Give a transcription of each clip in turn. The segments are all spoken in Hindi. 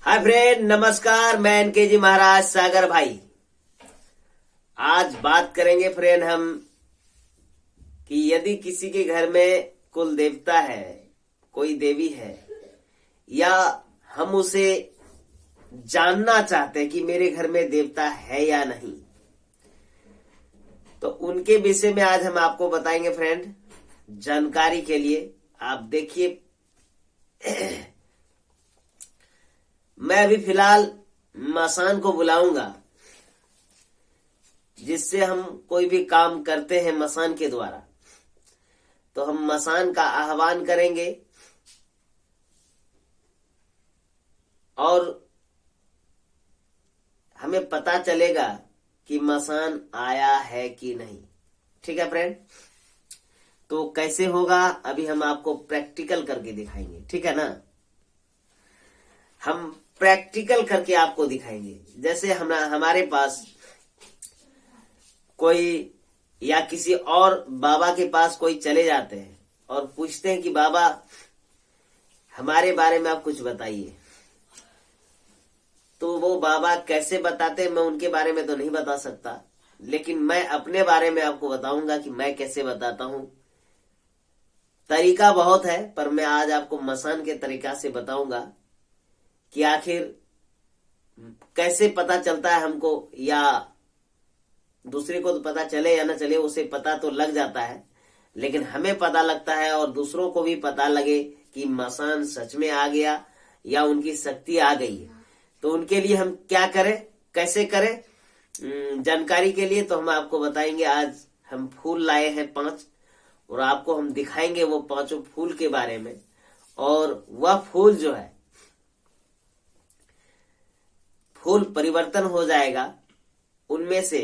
हाय फ्रेंड, नमस्कार। मैं एनके महाराज सागर भाई। आज बात करेंगे फ्रेंड हम कि यदि किसी के घर में कुल देवता है, कोई देवी है, या हम उसे जानना चाहते हैं कि मेरे घर में देवता है या नहीं, तो उनके विषय में आज हम आपको बताएंगे फ्रेंड। जानकारी के लिए आप देखिए, मैं अभी फिलहाल मसान को बुलाऊंगा, जिससे हम कोई भी काम करते हैं मसान के द्वारा, तो हम मसान का आह्वान करेंगे और हमें पता चलेगा कि मसान आया है कि नहीं। ठीक है फ्रेंड, तो कैसे होगा अभी हम आपको प्रैक्टिकल करके दिखाएंगे। ठीक है ना, हम प्रैक्टिकल करके आपको दिखाएंगे। जैसे हमारे पास कोई या किसी और बाबा के पास कोई चले जाते हैं और पूछते हैं कि बाबा हमारे बारे में आप कुछ बताइए, तो वो बाबा कैसे बताते हैं मैं उनके बारे में तो नहीं बता सकता, लेकिन मैं अपने बारे में आपको बताऊंगा कि मैं कैसे बताता हूं। तरीका बहुत है, पर मैं आज आपको मसान के तरीका से बताऊंगा कि आखिर कैसे पता चलता है हमको, या दूसरे को तो पता चले या ना चले, उसे पता तो लग जाता है, लेकिन हमें पता लगता है और दूसरों को भी पता लगे कि मसान सच में आ गया या उनकी शक्ति आ गई है। तो उनके लिए हम क्या करें, कैसे करें, जानकारी के लिए तो हम आपको बताएंगे। आज हम फूल लाए हैं 5 और आपको हम दिखाएंगे वो 5 फूल के बारे में। और वह फूल जो है, फूल परिवर्तन हो जाएगा उनमें से,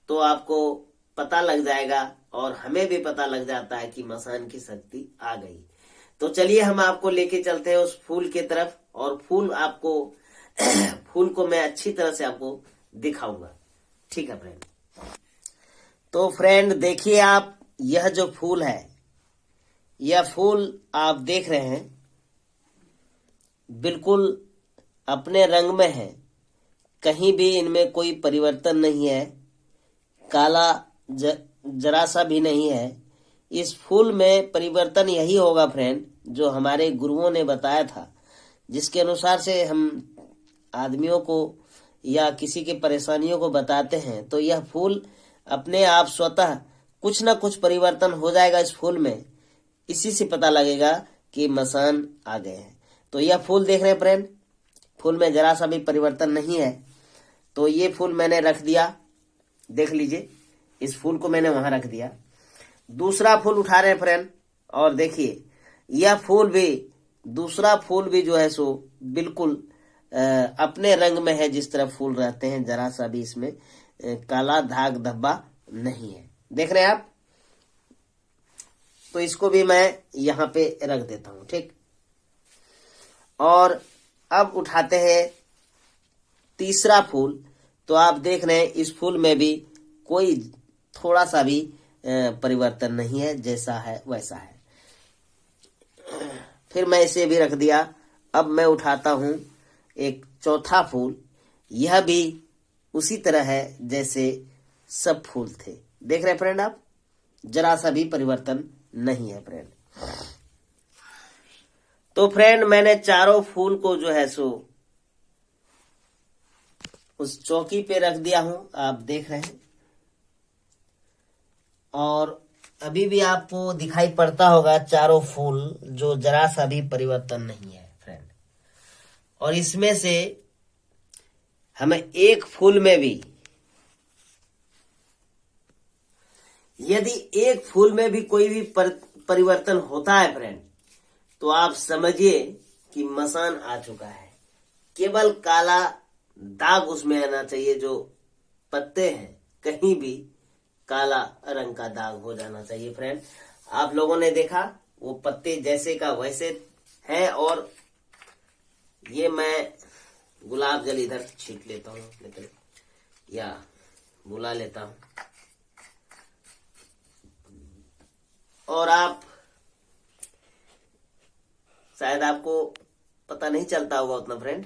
तो आपको पता लग जाएगा और हमें भी पता लग जाता है कि मसान की शक्ति आ गई। तो चलिए हम आपको लेके चलते हैं उस फूल की तरफ, और फूल आपको फूल को मैं अच्छी तरह से आपको दिखाऊंगा। ठीक है फ्रेंड, तो फ्रेंड देखिए आप, यह जो फूल है, यह फूल आप देख रहे हैं बिल्कुल अपने रंग में है, कहीं भी इनमें कोई परिवर्तन नहीं है, काला जरा सा भी नहीं है। इस फूल में परिवर्तन यही होगा फ्रेंड, जो हमारे गुरुओं ने बताया था, जिसके अनुसार से हम आदमियों को या किसी की परेशानियों को बताते हैं, तो यह फूल अपने आप स्वतः कुछ ना कुछ परिवर्तन हो जाएगा इस फूल में। इसी से पता लगेगा कि मसान आ गए हैं। तो यह फूल देख रहे हैं फ्रेंड, फूल में जरा सा भी परिवर्तन नहीं है। तो ये फूल मैंने रख दिया, देख लीजिए, इस फूल को मैंने वहां रख दिया। दूसरा फूल उठा रहे हैं फ्रेंड, और देखिए यह फूल भी, दूसरा फूल भी जो है सो बिल्कुल अपने रंग में है, जिस तरह फूल रहते हैं, जरा सा भी इसमें काला धाग धब्बा नहीं है। देख रहे हैं आप, तो इसको भी मैं यहाँ पे रख देता हूं। ठीक, और अब उठाते हैं तीसरा फूल। तो आप देख रहे हैं इस फूल में भी कोई थोड़ा सा भी परिवर्तन नहीं है, जैसा है वैसा है। फिर मैं इसे भी रख दिया। अब मैं उठाता हूं एक चौथा फूल, यह भी उसी तरह है जैसे सब फूल थे। देख रहे हैं फ्रेंड आप, जरा सा भी परिवर्तन नहीं है फ्रेंड। तो फ्रेंड मैंने चारों फूल को जो है सो उस चौकी पे रख दिया हूं, आप देख रहे हैं, और अभी भी आपको दिखाई पड़ता होगा चारों फूल जो जरा सा भी परिवर्तन नहीं है फ्रेंड। और इसमें से हमें एक फूल में भी, यदि एक फूल में भी कोई भी परिवर्तन होता है फ्रेंड, तो आप समझिए कि मसान आ चुका है। केवल काला दाग उसमें आना चाहिए, जो पत्ते हैं कहीं भी काला रंग का दाग हो जाना चाहिए फ्रेंड। आप लोगों ने देखा वो पत्ते जैसे का वैसे है। और ये मैं गुलाब जल इधर छींट लेता हूँ अपने तरफ, या बुला लेता हूँ, और आप शायद आपको पता नहीं चलता होगा उतना फ्रेंड।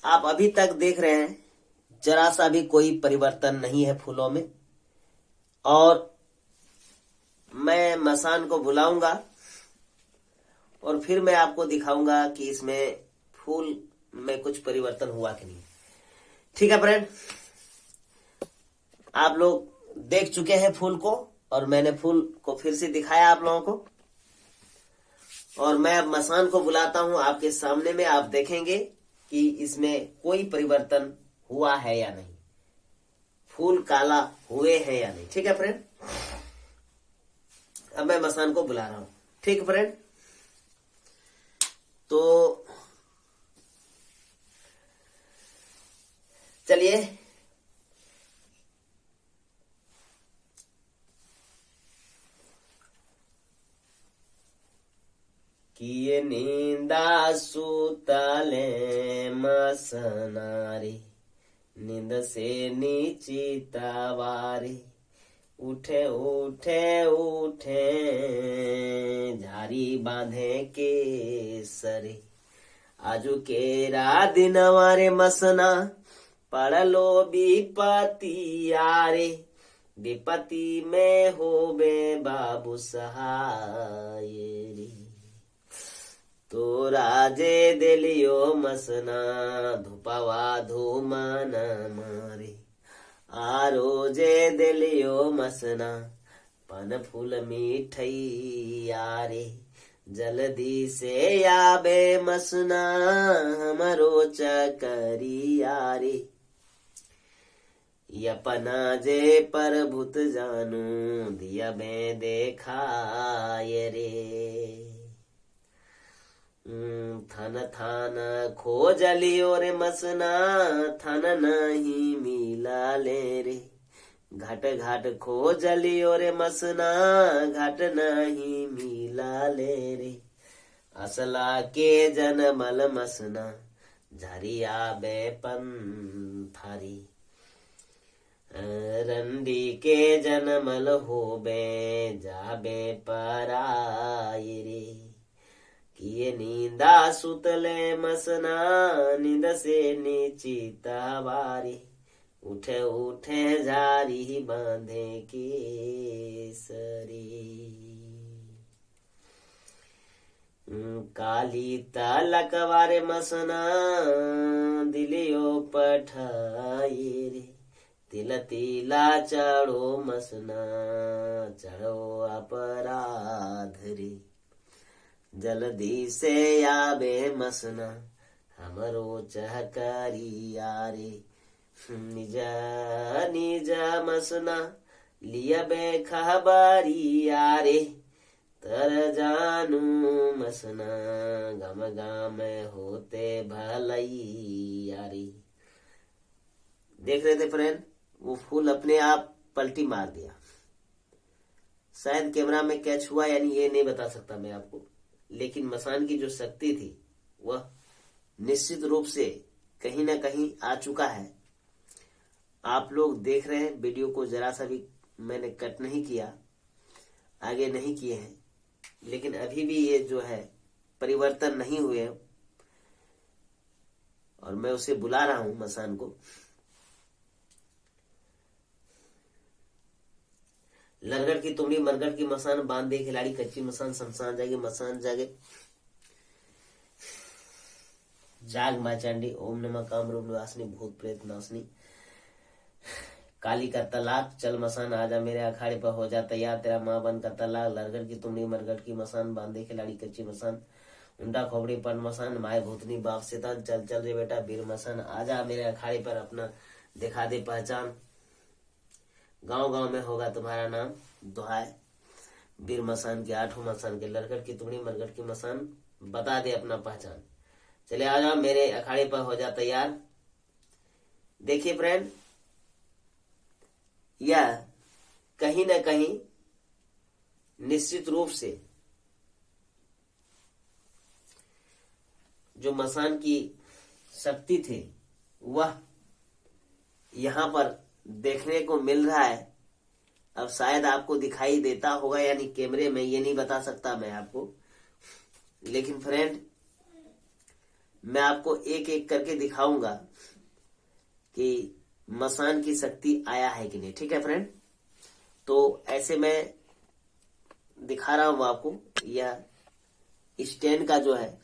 आप अभी तक देख रहे हैं जरा सा भी कोई परिवर्तन नहीं है फूलों में। और मैं मसान को बुलाऊंगा और फिर मैं आपको दिखाऊंगा कि इसमें फूल में कुछ परिवर्तन हुआ कि नहीं। ठीक है फ्रेंड, आप लोग देख चुके हैं फूल को और मैंने फूल को फिर से दिखाया आप लोगों को। और मैं अब मसान को बुलाता हूं आपके सामने में, आप देखेंगे कि इसमें कोई परिवर्तन हुआ है या नहीं, फूल काला हुए हैं या नहीं। ठीक है फ्रेंड, अब मैं मसान को बुला रहा हूं। ठीक है फ्रेंड, तो चलिए किए नींदा सुतले मसनारे, नींद से नीची तवारे, उठे उठे उठे झारी बांधे के सरे, आजू केरा दिन वारे मसना, पड़लो विपति आरे, विपति में होबे बाबू सहाय रे, तो राजे दिलियो मसना, धुपावा धूमन मारे, आरोजे दिलियो मसना, पन फूल मीठई आरे, जल्दी से आबे मसना, हमरो चकरी आरे, यपना जे परभुत जानू, दिया में देखाय रे, थन थान खोजलियो रे मसना, थन नहीं मिला ले रे, घाट घाट खोजलियो रे मसना, घाट नहीं मिला ले रे, असला के जनमल मसना, झरिया बे पंथारी, रंडी के जनमल होबे जाबे पराई रे, किए नींदा सुतले मसना, नींद से नीची तवारी, उठे उठे झारी बांधे के सरी, काली तलक वारे मसना, दिलियो पठाई रे, तिल तिला चढ़ो मसना, चढ़ो अपराध रे, जल्दी से आबे मसना, हमरो चहकरी आरे, निज निज मसना, लियबे खबरी आरे, तर जानू मसना, गम गम होते भलई आरे। देख रहे थे फ्रेंड, वो फूल अपने आप पलटी मार दिया। शायद कैमरा में कैच हुआ यानी ये नहीं बता सकता मैं आपको, लेकिन मसान की जो शक्ति थी वह निश्चित रूप से कहीं ना कहीं आ चुका है। आप लोग देख रहे हैं वीडियो को, जरा सा भी मैंने कट नहीं किया, आगे नहीं किए हैं, लेकिन अभी भी ये जो है परिवर्तन नहीं हुए और मैं उसे बुला रहा हूं मसान को। लरगड़ की तुमड़ी मरगड़ की मसान, बांध दे खिलाड़ी कच्ची मसान, शमशान जागे मसान जागे, जाग माँ चांडी, ओम नमः कामरूप निवासिनी, भूत प्रेत नाशनी, काली का तलाक, चल मसान आजा मेरे अखाड़े पर हो जा तैयार, तेरा माँ बन का तलाक, लरगड़ की तुमड़ी मरगड़ की मसान, बांधे खिलाड़ी कच्ची मसान, उंडा खोपड़ी पन मसान, माए भूतनी बाप शैतान, चल चल रे बेटा बीर मसान, आजा मेरे अखाड़े पर अपना दिखा दे पहचान, गांव गांव में होगा तुम्हारा नाम दुहाय, बीर मसान के आठों मसान के, लरगड़ की तुमड़ी मरगड़ की मसान, बता दे अपना पहचान, चले आ जाओ मेरे अखाड़े पर हो जा तैयार। देखिए फ्रेंड, यह कहीं ना कहीं निश्चित रूप से जो मसान की शक्ति थी वह यहां पर देखने को मिल रहा है। अब शायद आपको दिखाई देता होगा यानी कैमरे में, ये नहीं बता सकता मैं आपको, लेकिन फ्रेंड मैं आपको एक एक करके दिखाऊंगा कि मसान की शक्ति आया है कि नहीं। ठीक है फ्रेंड, तो ऐसे मैं दिखा रहा हूं आपको। यह स्टैंड का जो है,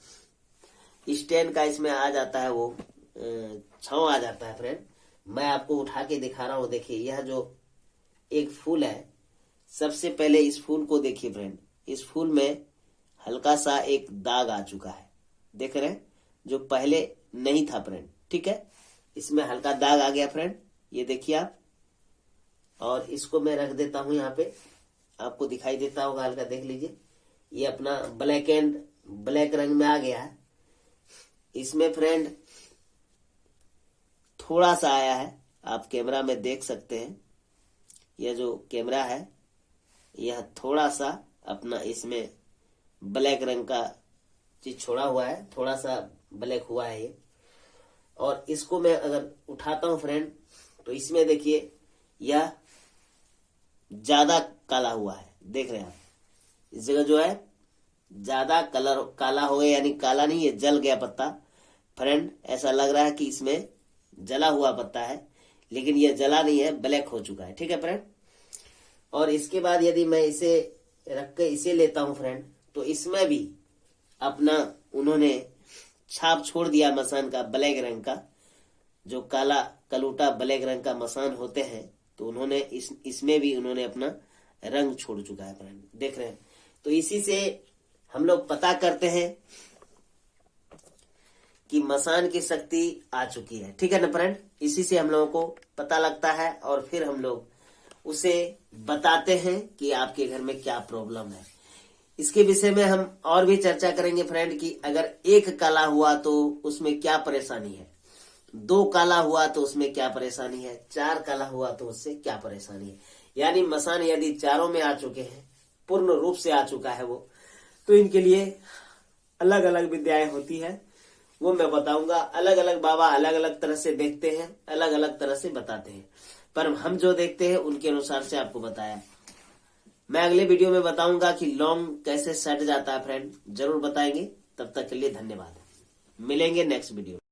स्टैंड का इसमें आ जाता है वो छांव आ जाता है फ्रेंड। मैं आपको उठा के दिखा रहा हूं। देखिए यह जो एक फूल है, सबसे पहले इस फूल को देखिए फ्रेंड। इस फूल में हल्का सा एक दाग आ चुका है, देख रहे हैं, जो पहले नहीं था फ्रेंड। ठीक है, इसमें हल्का दाग आ गया फ्रेंड, ये देखिए आप। और इसको मैं रख देता हूं यहाँ पे, आपको दिखाई देता होगा हल्का, देख लीजिए। ये अपना ब्लैक रंग में आ गया है। इसमें फ्रेंड थोड़ा सा आया है, आप कैमरा में देख सकते हैं। यह जो कैमरा है, यह थोड़ा सा अपना इसमें ब्लैक रंग का चीज छोड़ा हुआ है, थोड़ा सा ब्लैक हुआ है ये। और इसको मैं अगर उठाता हूं फ्रेंड, तो इसमें देखिए यह ज्यादा काला हुआ है, देख रहे हैं आप। इस जगह जो है ज्यादा कलर काला हो गया, यानी काला नहीं है, जल गया पत्ता फ्रेंड। ऐसा लग रहा है कि इसमें जला हुआ पत्ता है, लेकिन यह जला नहीं है, ब्लैक हो चुका है। ठीक है फ्रेंड, और इसके बाद यदि मैं इसे रख के इसे लेता हूं फ्रेंड, तो इसमें भी अपना उन्होंने छाप छोड़ दिया मसान का, ब्लैक रंग का। जो काला कलूटा ब्लैक रंग का मसान होते हैं, तो उन्होंने इसमें भी उन्होंने अपना रंग छोड़ चुका है फ्रेंड, देख रहे हैं। तो इसी से हम लोग पता करते हैं कि मसान की शक्ति आ चुकी है। ठीक है ना फ्रेंड, इसी से हम लोगों को पता लगता है, और फिर हम लोग उसे बताते हैं कि आपके घर में क्या प्रॉब्लम है। इसके विषय में हम और भी चर्चा करेंगे फ्रेंड, कि अगर एक काला हुआ तो उसमें क्या परेशानी है, 2 काला हुआ तो उसमें क्या परेशानी है, 4 काला हुआ तो उससे क्या परेशानी है। यानी मसान यदि चारों में आ चुके हैं, पूर्ण रूप से आ चुका है वो, तो इनके लिए अलग अलग विद्याएं होती है, वो मैं बताऊंगा। अलग अलग बाबा अलग अलग तरह से देखते हैं, अलग अलग तरह से बताते हैं, पर हम जो देखते हैं उनके अनुसार से आपको बताया। मैं अगले वीडियो में बताऊंगा कि लौंग कैसे सट जाता है फ्रेंड, जरूर बताएंगे। तब तक के लिए धन्यवाद, मिलेंगे नेक्स्ट वीडियो।